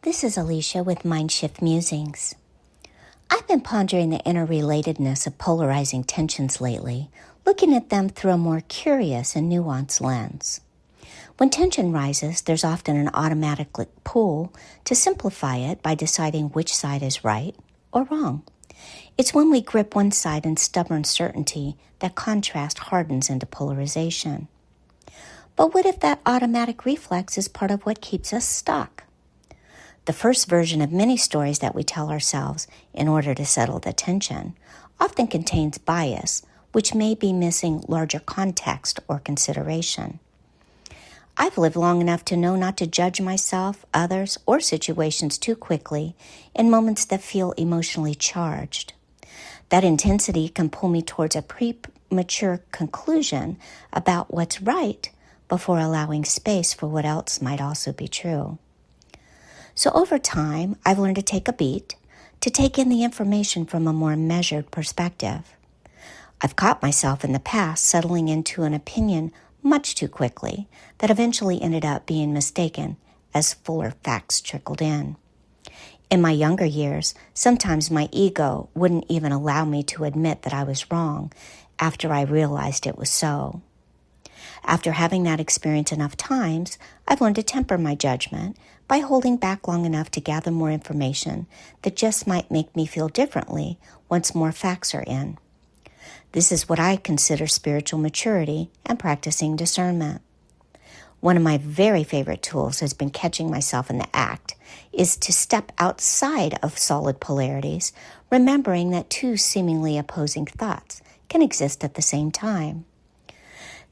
This is Alicia with Mindshift Musings. I've been pondering the interrelatedness of polarizing tensions lately, looking at them through a more curious and nuanced lens. When tension rises, there's often an automatic pull to simplify it by deciding which side is right or wrong. It's when we grip one side in stubborn certainty that contrast hardens into polarization. But what if that automatic reflex is part of what keeps us stuck? The first version of many stories that we tell ourselves in order to settle the tension often contains bias, which may be missing larger context or consideration. I've lived long enough to know not to judge myself, others, or situations too quickly in moments that feel emotionally charged. That intensity can pull me towards a premature conclusion about what's right before allowing space for what else might also be true. So over time, I've learned to take a beat, to take in the information from a more measured perspective. I've caught myself in the past settling into an opinion much too quickly that eventually ended up being mistaken as fuller facts trickled in. In my younger years, sometimes my ego wouldn't even allow me to admit that I was wrong after I realized it was so. After having that experience enough times, I've learned to temper my judgment by holding back long enough to gather more information that just might make me feel differently once more facts are in. This is what I consider spiritual maturity and practicing discernment. One of my very favorite tools has been catching myself in the act, is to step outside of solid polarities, remembering that two seemingly opposing thoughts can exist at the same time.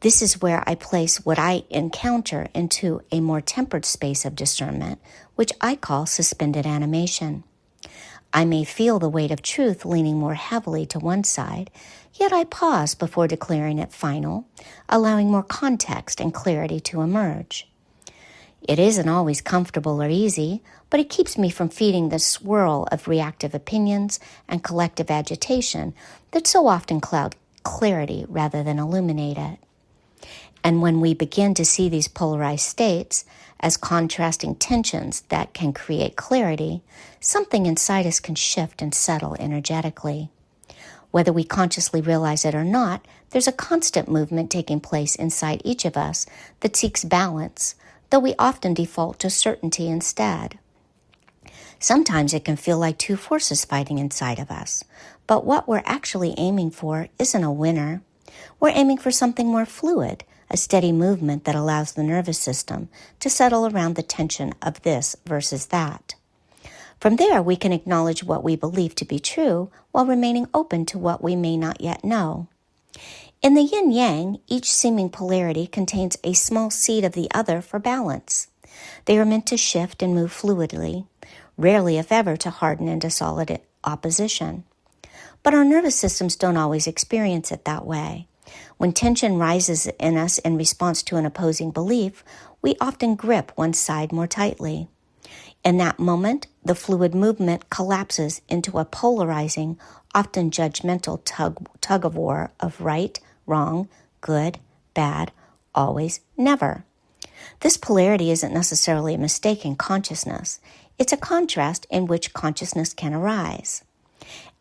This is where I place what I encounter into a more tempered space of discernment, which I call suspended animation. I may feel the weight of truth leaning more heavily to one side, yet I pause before declaring it final, allowing more context and clarity to emerge. It isn't always comfortable or easy, but it keeps me from feeding the swirl of reactive opinions and collective agitation that so often cloud clarity rather than illuminate it. And when we begin to see these polarized states as contrasting tensions that can create clarity, something inside us can shift and settle energetically. Whether we consciously realize it or not, there's a constant movement taking place inside each of us that seeks balance, though we often default to certainty instead. Sometimes it can feel like two forces fighting inside of us, but what we're actually aiming for isn't a winner. We're aiming for something more fluid, a steady movement that allows the nervous system to settle around the tension of this versus that. From there, we can acknowledge what we believe to be true while remaining open to what we may not yet know. In the yin-yang, each seeming polarity contains a small seed of the other for balance. They are meant to shift and move fluidly, rarely if ever to harden into solid opposition. But our nervous systems don't always experience it that way. When tension rises in us in response to an opposing belief, we often grip one side more tightly. In that moment, the fluid movement collapses into a polarizing, often judgmental tug of war of right, wrong, good, bad, always, never. This polarity isn't necessarily a mistake in consciousness. It's a contrast in which consciousness can arise.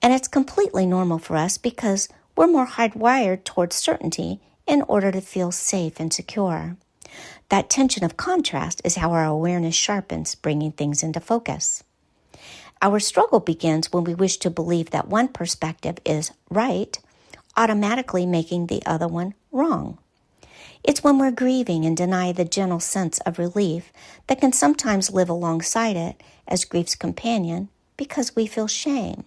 And it's completely normal for us because we're more hardwired towards certainty in order to feel safe and secure. That tension of contrast is how our awareness sharpens, bringing things into focus. Our struggle begins when we wish to believe that one perspective is right, automatically making the other one wrong. It's when we're grieving and deny the gentle sense of relief that can sometimes live alongside it as grief's companion because we feel shame.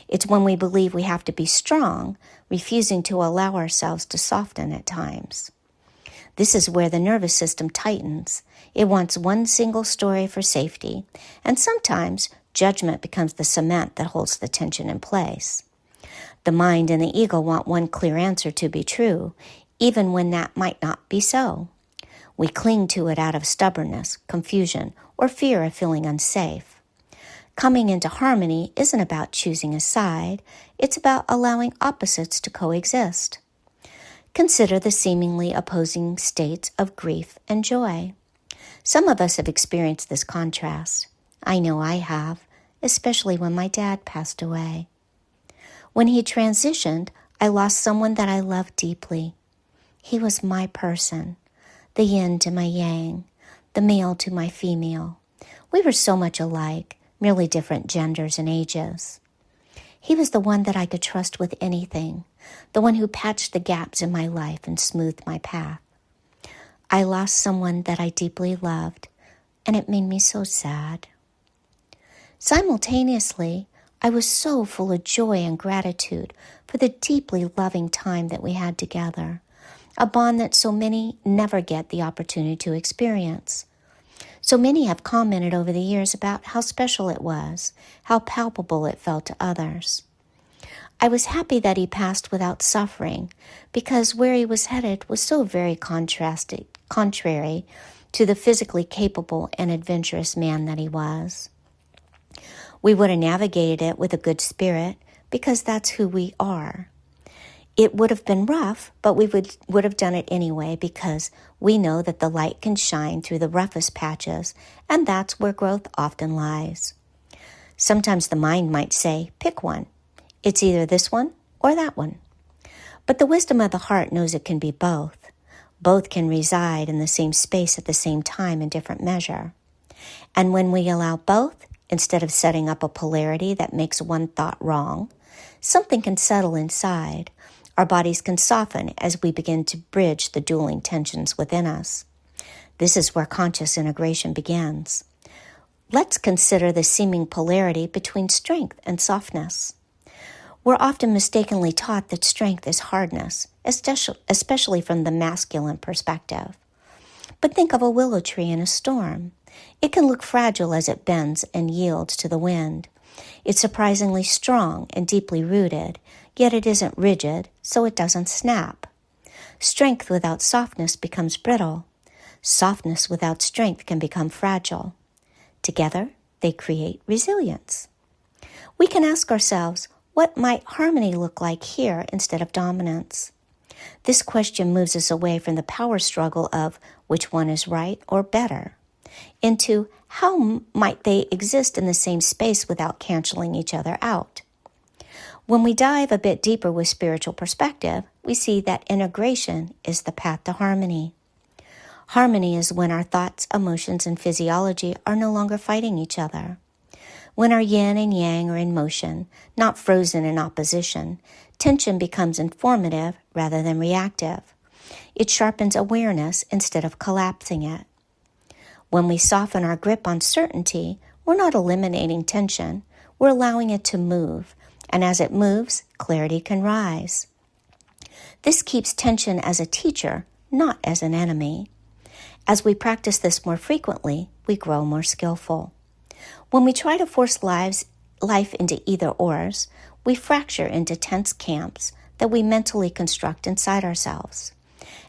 It's when we believe we have to be strong, refusing to allow ourselves to soften at times. This is where the nervous system tightens. It wants one single story for safety, and sometimes judgment becomes the cement that holds the tension in place. The mind and the ego want one clear answer to be true, even when that might not be so. We cling to it out of stubbornness, confusion, or fear of feeling unsafe. Coming into harmony isn't about choosing a side, it's about allowing opposites to coexist. Consider the seemingly opposing states of grief and joy. Some of us have experienced this contrast. I know I have, especially when my dad passed away. When he transitioned, I lost someone that I loved deeply. He was my person, the yin to my yang, the male to my female. We were so much alike, merely different genders and ages. He was the one that I could trust with anything, the one who patched the gaps in my life and smoothed my path. I lost someone that I deeply loved, and it made me so sad. Simultaneously, I was so full of joy and gratitude for the deeply loving time that we had together, a bond that so many never get the opportunity to experience. So many have commented over the years about how special it was, how palpable it felt to others. I was happy that he passed without suffering, because where he was headed was so very contrary to the physically capable and adventurous man that he was. We would have navigated it with a good spirit, because that's who we are. It would have been rough, but we would have done it anyway, because we know that the light can shine through the roughest patches, and that's where growth often lies. Sometimes the mind might say, pick one. It's either this one or that one. But the wisdom of the heart knows it can be both. Both can reside in the same space at the same time in different measure. And when we allow both, instead of setting up a polarity that makes one thought wrong, something can settle inside. Our bodies can soften as we begin to bridge the dueling tensions within us. This is where conscious integration begins. Let's consider the seeming polarity between strength and softness. We're often mistakenly taught that strength is hardness, especially from the masculine perspective. But think of a willow tree in a storm. It can look fragile as it bends and yields to the wind. It's surprisingly strong and deeply rooted, yet it isn't rigid, so it doesn't snap. Strength without softness becomes brittle. Softness without strength can become fragile. Together, they create resilience. We can ask ourselves, what might harmony look like here instead of dominance? This question moves us away from the power struggle of which one is right or better, into how might they exist in the same space without canceling each other out. When we dive a bit deeper with spiritual perspective, we see that integration is the path to harmony. Harmony is when our thoughts, emotions, and physiology are no longer fighting each other. When our yin and yang are in motion, not frozen in opposition, tension becomes informative rather than reactive. It sharpens awareness instead of collapsing it. When we soften our grip on certainty, we're not eliminating tension, we're allowing it to move, and as it moves, clarity can rise. This keeps tension as a teacher, not as an enemy. As we practice this more frequently, we grow more skillful. When we try to force life into either-ors, we fracture into tense camps that we mentally construct inside ourselves.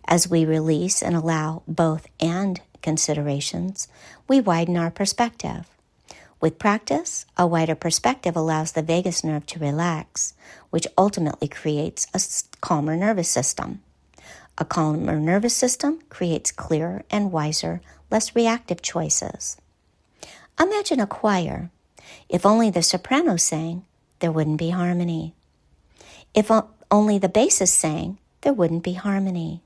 As we release and allow both and considerations, we widen our perspective. With practice, a wider perspective allows the vagus nerve to relax, which ultimately creates a calmer nervous system. A calmer nervous system creates clearer and wiser, less reactive choices. Imagine a choir. If only the soprano sang, there wouldn't be harmony. If only the bassist sang, there wouldn't be harmony.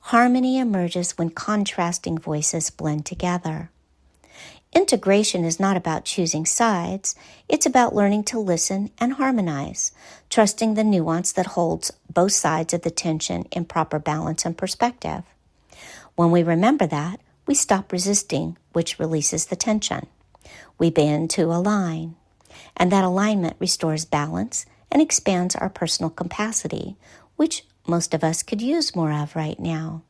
Harmony emerges when contrasting voices blend together. Integration is not about choosing sides. It's about learning to listen and harmonize, trusting the nuance that holds both sides of the tension in proper balance and perspective. When we remember that, we stop resisting, which releases the tension. We begin to align, and that alignment restores balance and expands our personal capacity, which most of us could use more of right now.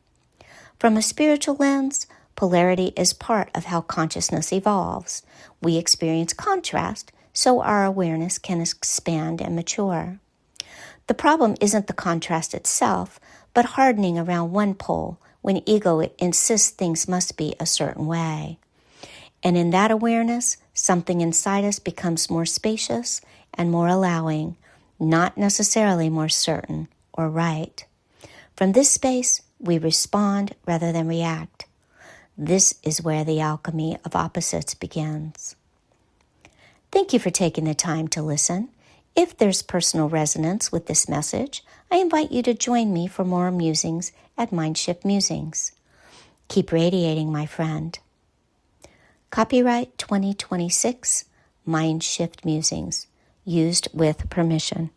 From a spiritual lens, polarity is part of how consciousness evolves. We experience contrast, so our awareness can expand and mature. The problem isn't the contrast itself, but hardening around one pole when ego insists things must be a certain way. And in that awareness, something inside us becomes more spacious and more allowing, not necessarily more certain or right. From this space, we respond rather than react. This is where the alchemy of opposites begins. Thank you for taking the time to listen. If there's personal resonance with this message, I invite you to join me for more musings at Mindshift Musings. Keep radiating, my friend. Copyright 2026, Mindshift Musings, used with permission.